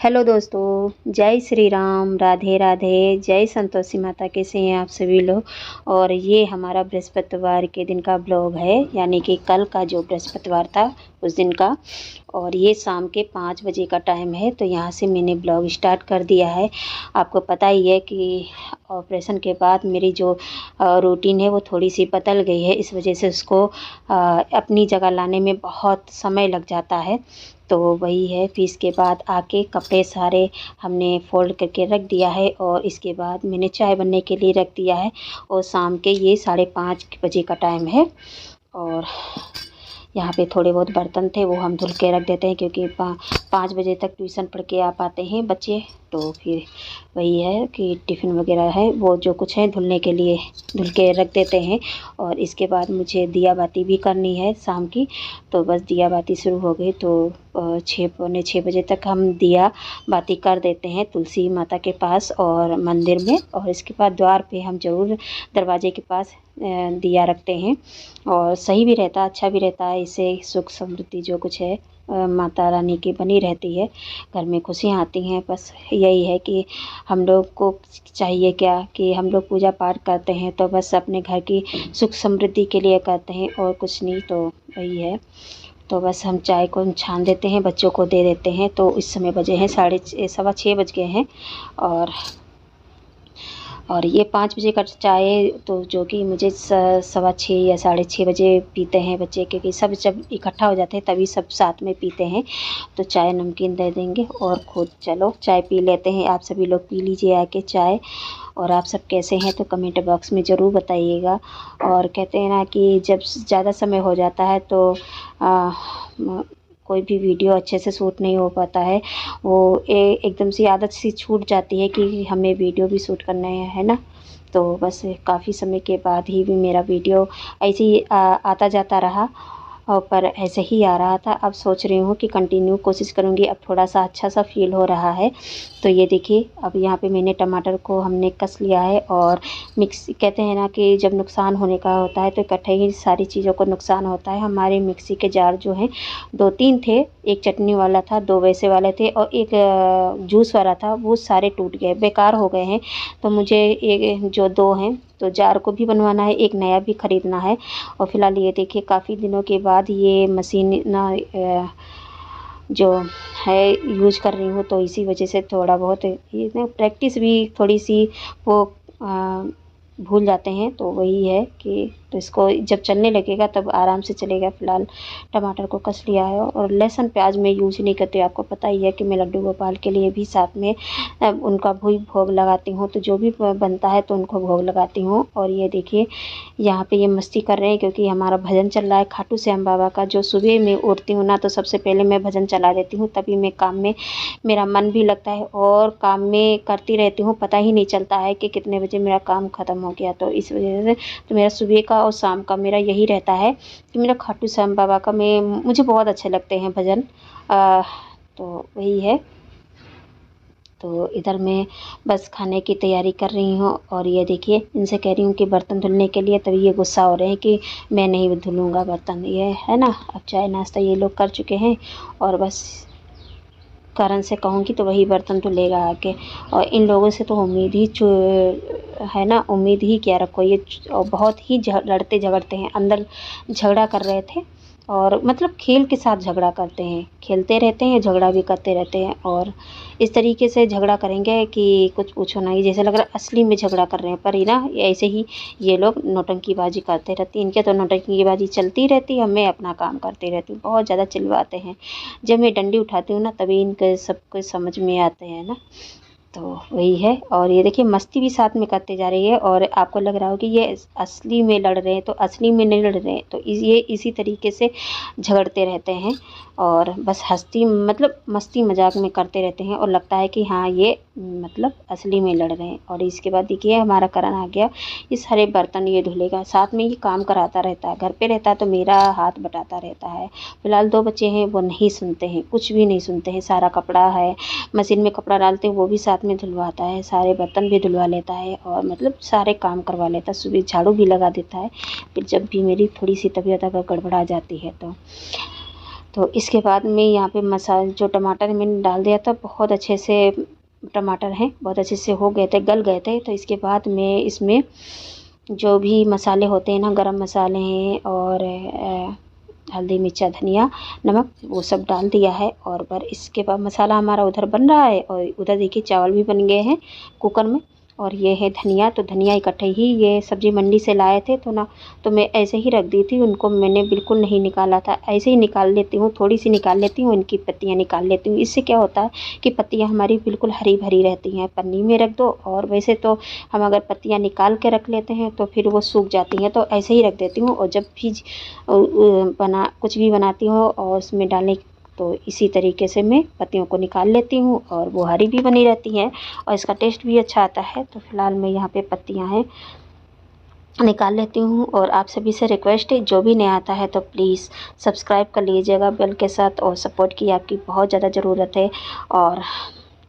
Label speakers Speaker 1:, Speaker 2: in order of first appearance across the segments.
Speaker 1: Hello दोस्तों, जय श्री राम, राधे राधे, जय संतोषी माता। कैसे हैं आप सभी लोग। और ये हमारा बृहस्पतिवार के दिन का ब्लॉग है, यानी कि कल का जो बृहस्पतिवार था उस दिन का। और ये शाम के 5 बजे का टाइम है, तो यहाँ से मैंने ब्लॉग स्टार्ट कर दिया है। आपको पता ही है कि ऑपरेशन के बाद मेरी जो रूटीन है वो थोड़ी सी बदल गई है। इस वजह से उसको अपनी जगह लाने में बहुत समय लग जाता है। तो वही है, फिर इसके बाद आके कपड़े सारे हमने फ़ोल्ड करके रख दिया है और इसके बाद मैंने चाय बनने के लिए रख दिया है। और शाम के ये 5:30 बजे का टाइम है। और यहाँ पे थोड़े बहुत बर्तन थे वो हम धुल के रख देते हैं, क्योंकि 5 बजे तक ट्यूशन पढ़ के आ पाते हैं बच्चे। तो फिर वही है कि टिफ़िन वगैरह है वो जो कुछ है धुलने के लिए धुल के रख देते हैं। और इसके बाद मुझे दिया बाती भी करनी है शाम की। तो बस दिया बाती शुरू हो गई, तो 6 बजे तक हम दिया बाती कर देते हैं तुलसी माता के पास और मंदिर में। और इसके बाद द्वार पे हम ज़रूर दरवाजे के पास दिया रखते हैं। और सही भी रहता, अच्छा भी रहता है। इससे सुख समृद्धि जो कुछ है माता रानी की बनी रहती है, घर में खुशियाँ आती हैं। बस यही है कि हम लोग को चाहिए क्या कि हम लोग पूजा पाठ करते हैं तो बस अपने घर की सुख समृद्धि के लिए करते हैं और कुछ नहीं। तो वही है, तो बस हम चाय को छान देते हैं, बच्चों को दे देते हैं। तो इस समय बजे हैं 6:15 बज गए हैं। और ये 5 बजे का चाय तो जो कि मुझे 6:15 या 6:30 बजे पीते हैं बच्चे, क्योंकि सब जब इकट्ठा हो जाते हैं तभी सब साथ में पीते हैं। तो चाय नमकीन दे देंगे और खुद चलो चाय पी लेते हैं। आप सभी लोग पी लीजिए आके चाय। और आप सब कैसे हैं तो कमेंट बॉक्स में ज़रूर बताइएगा। और कहते हैं ना कि जब ज़्यादा समय हो जाता है तो कोई भी वीडियो अच्छे से शूट नहीं हो पाता है। वो एकदम से आदत सी छूट जाती है कि हमें वीडियो भी शूट करना है ना। तो बस काफ़ी समय के बाद ही भी मेरा वीडियो ऐसे ही आता जाता रहा। और पर ऐसे ही आ रहा था। अब सोच रही हूँ कि कंटिन्यू कोशिश करूँगी। अब थोड़ा सा अच्छा सा फील हो रहा है। तो ये देखिए, अब यहाँ पे मैंने टमाटर को हमने कस लिया है। और मिक्सी, कहते हैं ना कि जब नुकसान होने का होता है तो इकट्ठे ही सारी चीज़ों को नुकसान होता है। हमारे मिक्सी के जार जो हैं 2-3 थे, एक चटनी वाला था, 2 वैसे वाले थे और एक जूस वाला था। वो सारे टूट गए, बेकार हो गए हैं। तो मुझे एक जो 2 हैं तो जार को भी बनवाना है, एक नया भी ख़रीदना है। और फिलहाल ये देखिए, काफ़ी दिनों के बाद ये मशीन ना जो है यूज कर रही हूँ। तो इसी वजह से थोड़ा बहुत ये ना प्रैक्टिस भी थोड़ी सी वो भूल जाते हैं। तो वही है कि तो इसको जब चलने लगेगा तब आराम से चलेगा। फ़िलहाल टमाटर को कस लिया है। और लहसुन प्याज मैं यूज नहीं करती। आपको पता ही है कि मैं लड्डू गोपाल के लिए भी साथ में उनका भी भोग लगाती हूँ। तो जो भी बनता है तो उनको भोग लगाती हूँ। और ये देखिए, यहाँ पे ये मस्ती कर रहे हैं क्योंकि हमारा भजन चल रहा है खाटू श्याम बाबा का। जो सुबह में उठती हूँ ना तो सबसे पहले मैं भजन चला देती हूँ, तभी मैं काम में मेरा मन भी लगता है और काम में करती रहती हूँ। पता ही नहीं चलता है कि कितने बजे मेरा काम ख़त्म हो गया। तो इस वजह से तो मेरा सुबह का और शाम का मेरा यही रहता है कि मेरा खाटू श्याम बाबा का मुझे बहुत अच्छे लगते हैं भजन। तो वही है। तो इधर मैं बस खाने की तैयारी कर रही हूँ। और ये देखिए, इनसे कह रही हूँ कि बर्तन धुलने के लिए, तभी ये गुस्सा हो रहे हैं कि मैं नहीं धुलूँगा बर्तन। ये है ना, अब चाय नाश्ता ये लोग कर चुके हैं और बस करण से कहूँगी तो वही बर्तन धुलेगा आके। और इन लोगों से तो उम्मीद ही है ना, उम्मीद ही क्या रखो। ये बहुत ही लड़ते झगड़ते हैं। अंदर झगड़ा कर रहे थे और मतलब खेल के साथ झगड़ा करते हैं, खेलते रहते हैं, झगड़ा भी करते रहते हैं। और इस तरीके से झगड़ा करेंगे कि कुछ पूछो ना, ही जैसे लग रहा है असली में झगड़ा कर रहे हैं। पर ये ना ऐसे ही ये लोग नौटंकीबाजी करते रहते हैं। इनके तो नौटंकीबाजी चलती रहती है, मैं अपना काम करती रहती हूँ। बहुत ज़्यादा चिल्लाते हैं। जब मैं डंडी उठाती हूँ ना तभी इनके सब कुछ समझ में आते हैं ना। तो वही है। और ये देखिए, मस्ती भी साथ में करते जा रही है। और आपको लग रहा हो कि ये असली में लड़ रहे हैं, तो असली में नहीं लड़ रहे हैं। तो ये इसी तरीके से झगड़ते रहते हैं और बस हंसती मतलब मस्ती मजाक में करते रहते हैं। और लगता है कि हाँ ये मतलब असली में लड़ रहे हैं। और इसके बाद देखिए, हमारा करण आ गया। ये सारे बर्तन ये धुलेगा, साथ में ये काम कराता रहता है। घर पे रहता है तो मेरा हाथ बटाता रहता है। फिलहाल 2 बच्चे हैं, वो नहीं सुनते हैं, कुछ भी नहीं सुनते हैं। सारा कपड़ा है, मशीन में कपड़ा डालते हैं वो भी साथ में धुलवाता है, सारे बर्तन भी धुलवा लेता है और मतलब सारे काम करवा लेता है। सुबह झाड़ू भी लगा देता है। फिर जब भी मेरी थोड़ी सी तबीयत अगर गड़बड़ा जाती है तो इसके बाद में यहाँ पे मसाला जो टमाटर मैंने डाल दिया था, बहुत अच्छे से टमाटर हैं बहुत अच्छे से हो गए थे, गल गए थे। तो इसके बाद में इसमें जो भी मसाले होते हैं ना, गरम मसाले हैं और हल्दी मिर्चा धनिया नमक, वो सब डाल दिया है। और पर इसके बाद मसाला हमारा उधर बन रहा है और उधर देखिए चावल भी बन गए हैं कुकर में। और ये है धनिया, तो धनिया इकट्ठे ही ये सब्ज़ी मंडी से लाए थे तो ना, तो मैं ऐसे ही रख दी थी उनको, मैंने बिल्कुल नहीं निकाला था। ऐसे ही निकाल लेती हूँ, थोड़ी सी निकाल लेती हूँ, इनकी पत्तियाँ निकाल लेती हूँ। इससे क्या होता है कि पत्तियाँ हमारी बिल्कुल हरी भरी रहती हैं। पन्नी में रख दो, और वैसे तो हम अगर पत्तियाँ निकाल के रख लेते हैं तो फिर वो सूख जाती हैं, तो ऐसे ही रख देती हूँ। और जब भी कुछ भी बनाती हूँ और उसमें डालने, तो इसी तरीके से मैं पत्तियों को निकाल लेती हूँ और वो हरी भी बनी रहती हैं और इसका टेस्ट भी अच्छा आता है। तो फिलहाल मैं यहाँ पे पत्तियाँ हैं निकाल लेती हूँ। और आप सभी से रिक्वेस्ट है, जो भी नया आता है तो प्लीज़ सब्सक्राइब कर लीजिएगा बेल के साथ, और सपोर्ट की आपकी बहुत ज़्यादा ज़रूरत है। और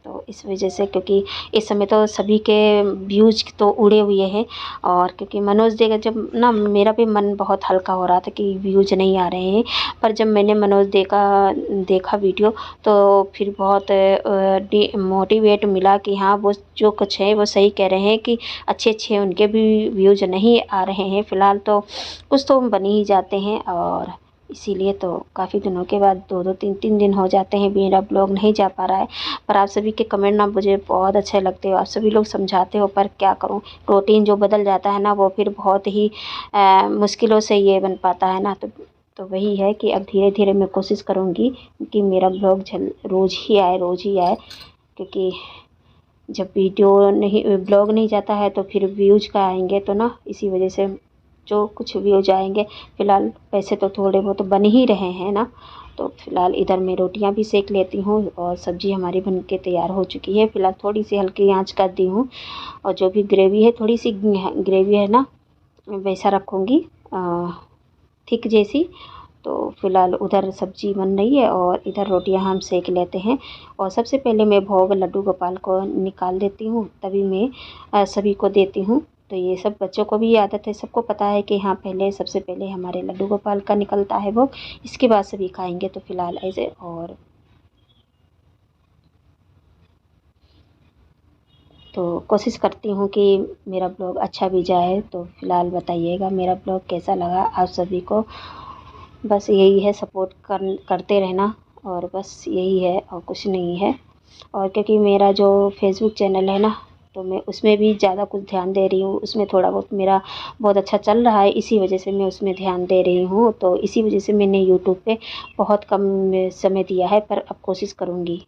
Speaker 1: तो इस वजह से, क्योंकि इस समय तो सभी के व्यूज़ तो उड़े हुए हैं, और क्योंकि मनोज देगा जब ना, मेरा भी मन बहुत हल्का हो रहा था कि व्यूज़ नहीं आ रहे हैं। पर जब मैंने मनोज देखा वीडियो, तो फिर बहुत मोटिवेट मिला कि हाँ, वो जो कुछ है वो सही कह रहे हैं कि अच्छे अच्छे उनके भी व्यूज़ नहीं आ रहे हैं फ़िलहाल, तो कुछ तो बन ही जाते हैं। और इसीलिए तो काफ़ी दिनों के बाद 2-2 3-3 दिन हो जाते हैं मेरा ब्लॉग नहीं जा पा रहा है। पर आप सभी के कमेंट ना मुझे बहुत अच्छे लगते हो, आप सभी लोग समझाते हो, पर क्या करूँ, रूटीन जो बदल जाता है ना, वो फिर बहुत ही मुश्किलों से ये बन पाता है ना। तो वही है कि अब धीरे धीरे मैं कोशिश करूँगी कि मेरा ब्लॉग रोज़ ही आए, क्योंकि जब ब्लॉग नहीं जाता है तो फिर व्यूज़ का आएंगे तो ना, इसी वजह से जो कुछ व्यूज़ आएंगे। फ़िलहाल पैसे तो थोड़े बहुत बन ही रहे हैं ना। तो फ़िलहाल इधर मैं रोटियां भी सेक लेती हूँ और सब्ज़ी हमारी बन के तैयार हो चुकी है। फ़िलहाल थोड़ी सी हल्की आंच कर दी हूँ, और जो भी ग्रेवी है, थोड़ी सी ग्रेवी है ना, वैसा रखूँगी थिक जैसी। तो फ़िलहाल उधर सब्ज़ी बन रही है और इधर रोटियां हम सेक लेते हैं। और सबसे पहले मैं भोग लड्डू गोपाल को निकाल देती हूँ, तभी मैं सभी को देती हूँ। तो ये सब बच्चों को भी आदत है, सबको पता है कि हाँ, सबसे पहले हमारे लड्डू गोपाल का निकलता है भोग, इसके बाद सभी खाएंगे। तो फ़िलहाल ऐसे, और तो कोशिश करती हूँ कि मेरा ब्लॉग अच्छा भी जाए। तो फ़िलहाल बताइएगा मेरा ब्लॉग कैसा लगा आप सभी को। बस यही है, सपोर्ट करते रहना, और बस यही है और कुछ नहीं है। और क्योंकि मेरा जो फेसबुक चैनल है ना, तो मैं उसमें भी ज़्यादा कुछ ध्यान दे रही हूँ, उसमें थोड़ा बहुत मेरा बहुत अच्छा चल रहा है, इसी वजह से मैं उसमें ध्यान दे रही हूँ। तो इसी वजह से मैंने यूट्यूब पे बहुत कम समय दिया है, पर अब कोशिश करूँगी।